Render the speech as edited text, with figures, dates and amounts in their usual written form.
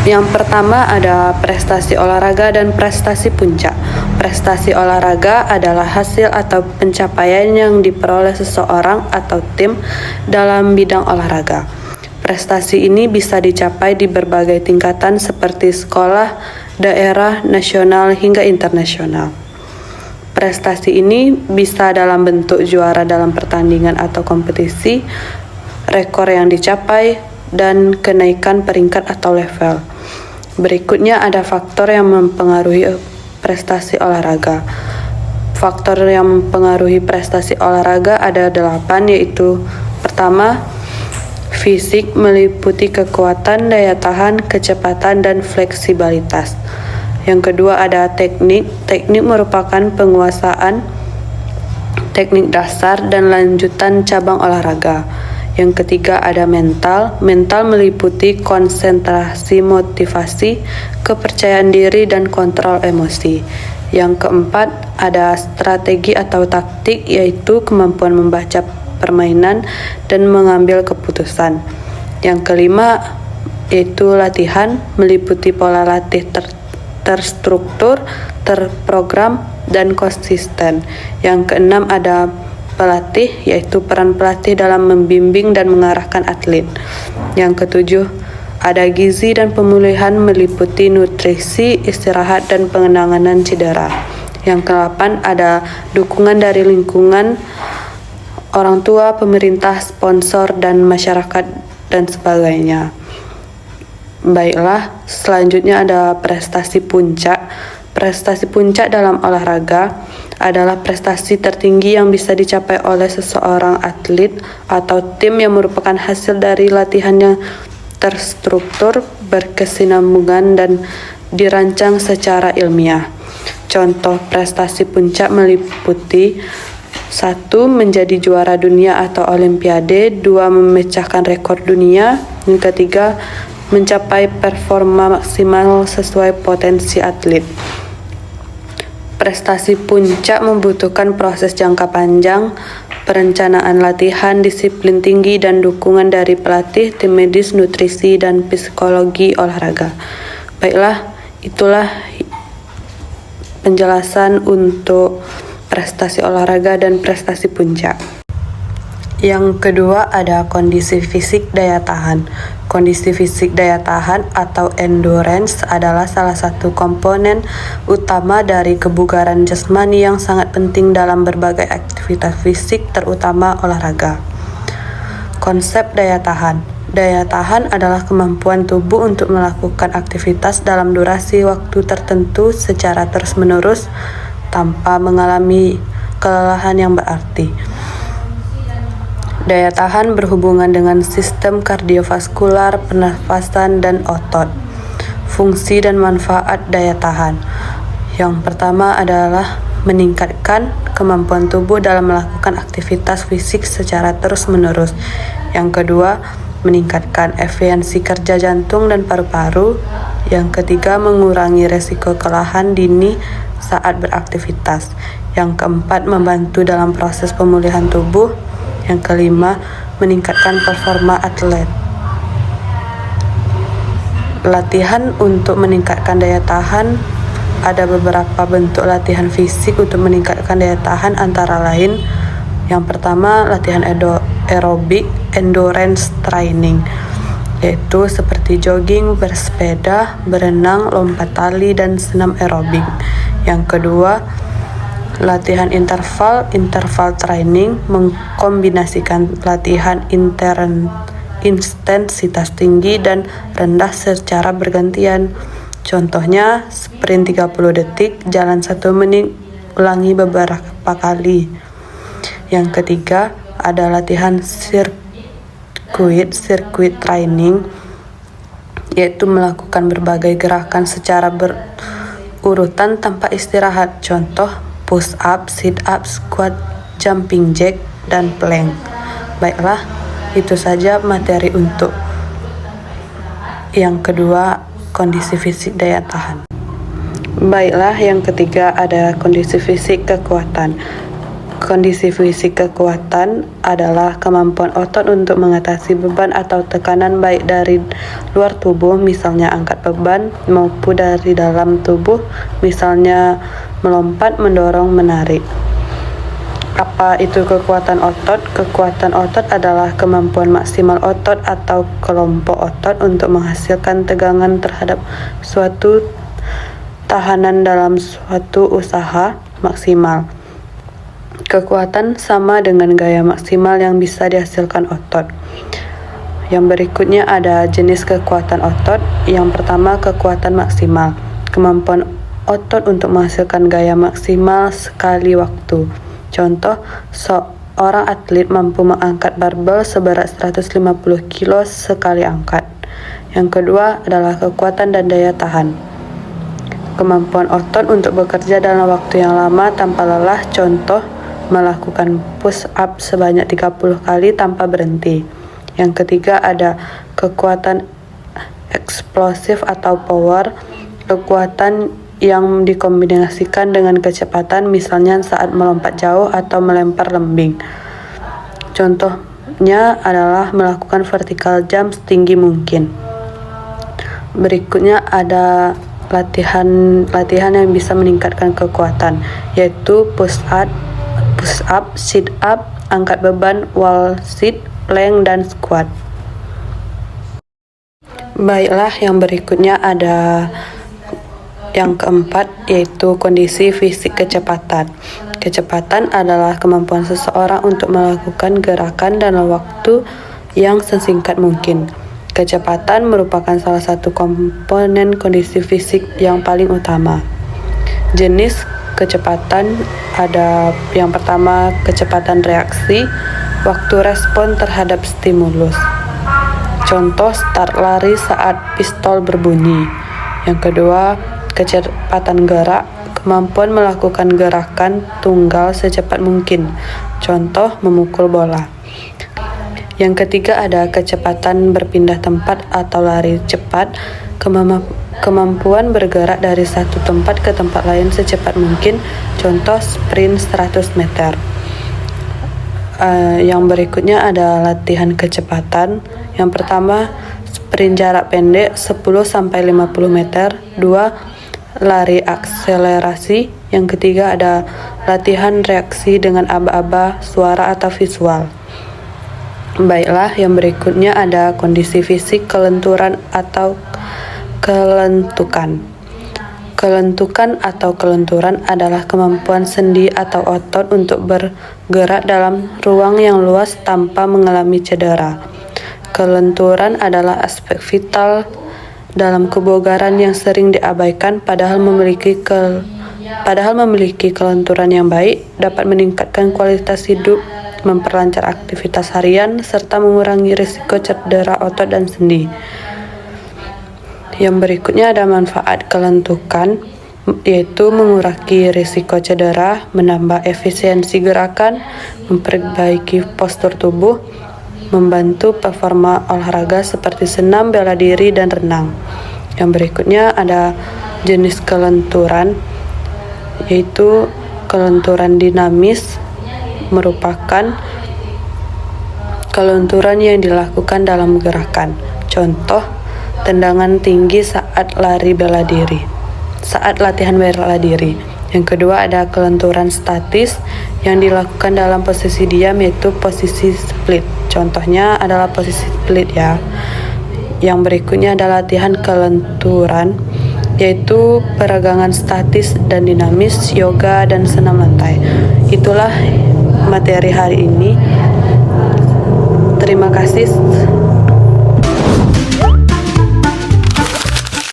Yang pertama ada prestasi olahraga dan prestasi puncak. Prestasi olahraga adalah hasil atau pencapaian yang diperoleh seseorang atau tim dalam bidang olahraga. Prestasi ini bisa dicapai di berbagai tingkatan seperti sekolah, daerah, nasional, hingga internasional. Prestasi ini bisa dalam bentuk juara dalam pertandingan atau kompetisi, rekor yang dicapai, dan kenaikan peringkat atau level. Berikutnya ada faktor yang mempengaruhi prestasi olahraga. Faktor yang mempengaruhi prestasi olahraga ada 8, yaitu pertama, fisik meliputi kekuatan, daya tahan, kecepatan, dan fleksibilitas. Yang kedua ada teknik. Teknik merupakan penguasaan teknik dasar dan lanjutan cabang olahraga. Yang ketiga ada mental. Mental meliputi konsentrasi, motivasi, kepercayaan diri, dan kontrol emosi. Yang keempat ada strategi atau taktik, yaitu kemampuan membaca permainan dan mengambil keputusan. Yang kelima yaitu latihan, meliputi pola latih terstruktur, terprogram, dan konsisten. Yang keenam ada pelatih, yaitu peran pelatih dalam membimbing dan mengarahkan atlet. Yang ketujuh, ada gizi dan pemulihan, meliputi nutrisi, istirahat, dan penanganan cedera. Yang kedelapan, ada dukungan dari lingkungan, orang tua, pemerintah, sponsor, dan masyarakat, dan sebagainya. Baiklah, selanjutnya ada prestasi puncak. Prestasi puncak dalam olahraga adalah prestasi tertinggi yang bisa dicapai oleh seseorang atlet atau tim yang merupakan hasil dari latihan yang terstruktur, berkesinambungan, dan dirancang secara ilmiah. Contoh prestasi puncak meliputi 1. Menjadi juara dunia atau olimpiade. 2. Memecahkan rekor dunia. Yang ketiga, mencapai performa maksimal sesuai potensi atlet. Prestasi puncak membutuhkan proses jangka panjang, perencanaan latihan, disiplin tinggi, dan dukungan dari pelatih, tim medis, nutrisi, dan psikologi olahraga. Baiklah, itulah penjelasan untuk prestasi olahraga dan prestasi puncak. Yang kedua ada kondisi fisik daya tahan. Kondisi fisik daya tahan atau endurance adalah salah satu komponen utama dari kebugaran jasmani yang sangat penting dalam berbagai aktivitas fisik, terutama olahraga. Konsep daya tahan. Daya tahan adalah kemampuan tubuh untuk melakukan aktivitas dalam durasi waktu tertentu secara terus-menerus tanpa mengalami kelelahan yang berarti. Daya tahan berhubungan dengan sistem kardiovaskular, pernafasan, dan otot. Fungsi dan manfaat daya tahan. Yang pertama adalah meningkatkan kemampuan tubuh dalam melakukan aktivitas fisik secara terus-menerus. Yang kedua, meningkatkan efisiensi kerja jantung dan paru-paru. Yang ketiga, mengurangi resiko kelelahan dini saat beraktivitas. Yang keempat, membantu dalam proses pemulihan tubuh. Yang kelima, meningkatkan performa atlet. Latihan untuk meningkatkan daya tahan. Ada beberapa bentuk latihan fisik untuk meningkatkan daya tahan, antara lain yang pertama, latihan aerobik, endurance training, yaitu seperti jogging, bersepeda, berenang, lompat tali, dan senam aerobik. Yang kedua, latihan interval training, mengkombinasikan latihan intensitas tinggi dan rendah secara bergantian. Contohnya, sprint 30 detik, jalan 1 menit, ulangi beberapa kali. Yang ketiga, ada latihan sirkuit training, yaitu melakukan berbagai gerakan secara berurutan tanpa istirahat. Contoh, push up, sit up, squat, jumping jack, dan plank. Baiklah, itu saja materi untuk yang kedua, kondisi fisik daya tahan. Baiklah, yang ketiga ada kondisi fisik kekuatan. Kondisi fisik kekuatan adalah kemampuan otot untuk mengatasi beban atau tekanan baik dari luar tubuh, misalnya angkat beban, maupun dari dalam tubuh, misalnya melompat, mendorong, menarik. Apa itu kekuatan otot? Kekuatan otot adalah kemampuan maksimal otot atau kelompok otot untuk menghasilkan tegangan terhadap suatu tahanan dalam suatu usaha maksimal. Kekuatan sama dengan gaya maksimal yang bisa dihasilkan otot. Yang berikutnya ada jenis kekuatan otot. Yang pertama, kekuatan maksimal. Kemampuan otot untuk menghasilkan gaya maksimal sekali waktu. Contoh, seorang atlet mampu mengangkat barbel seberat 150 kg sekali angkat. Yang kedua adalah kekuatan dan daya tahan. Kemampuan otot untuk bekerja dalam waktu yang lama tanpa lelah, contoh, melakukan push up sebanyak 30 kali tanpa berhenti. Yang ketiga ada kekuatan eksplosif atau power, kekuatan yang dikombinasikan dengan kecepatan, misalnya saat melompat jauh atau melempar lembing. Contohnya adalah melakukan vertical jump setinggi mungkin. Berikutnya ada latihan yang bisa meningkatkan kekuatan, yaitu push up, sit up, angkat beban, wall sit, plank, dan squat. Baiklah, yang berikutnya ada yang keempat, yaitu kondisi fisik kecepatan. Kecepatan adalah kemampuan seseorang untuk melakukan gerakan dalam waktu yang sesingkat mungkin. Kecepatan merupakan salah satu komponen kondisi fisik yang paling utama. Jenis kecepatan ada yang pertama, kecepatan reaksi, waktu respon terhadap stimulus. Contoh, start lari saat pistol berbunyi. Yang kedua, kecepatan gerak, kemampuan melakukan gerakan tunggal secepat mungkin. Contoh, memukul bola. Yang ketiga ada kecepatan berpindah tempat atau lari cepat, kemampuan bergerak dari satu tempat ke tempat lain secepat mungkin, contoh sprint 100 meter. Yang berikutnya ada latihan kecepatan. Yang pertama, sprint jarak pendek 10-50 meter. 2, lari akselerasi. Yang ketiga ada latihan reaksi dengan aba-aba, suara atau visual. Baiklah, yang berikutnya ada kondisi fisik kelenturan atau kelentukan. Kelentukan atau kelenturan adalah kemampuan sendi atau otot untuk bergerak dalam ruang yang luas tanpa mengalami cedera. Kelenturan adalah aspek vital dalam kebugaran yang sering diabaikan, padahal memiliki kelenturan yang baik dapat meningkatkan kualitas hidup, memperlancar aktivitas harian, serta mengurangi risiko cedera otot dan sendi. Yang berikutnya ada manfaat kelentukan, yaitu mengurangi risiko cedera, menambah efisiensi gerakan, memperbaiki postur tubuh, membantu performa olahraga seperti senam, bela diri, dan renang. Yang berikutnya ada jenis kelenturan, yaitu kelenturan dinamis, merupakan kelenturan yang dilakukan dalam gerakan. Contoh, tendangan tinggi saat latihan bela diri. Yang kedua ada kelenturan statis yang dilakukan dalam posisi diam, yaitu posisi split. Contohnya adalah posisi split ya. Yang berikutnya adalah latihan kelenturan, yaitu peregangan statis dan dinamis, yoga, dan senam lantai. Itulah materi hari ini. Terima kasih.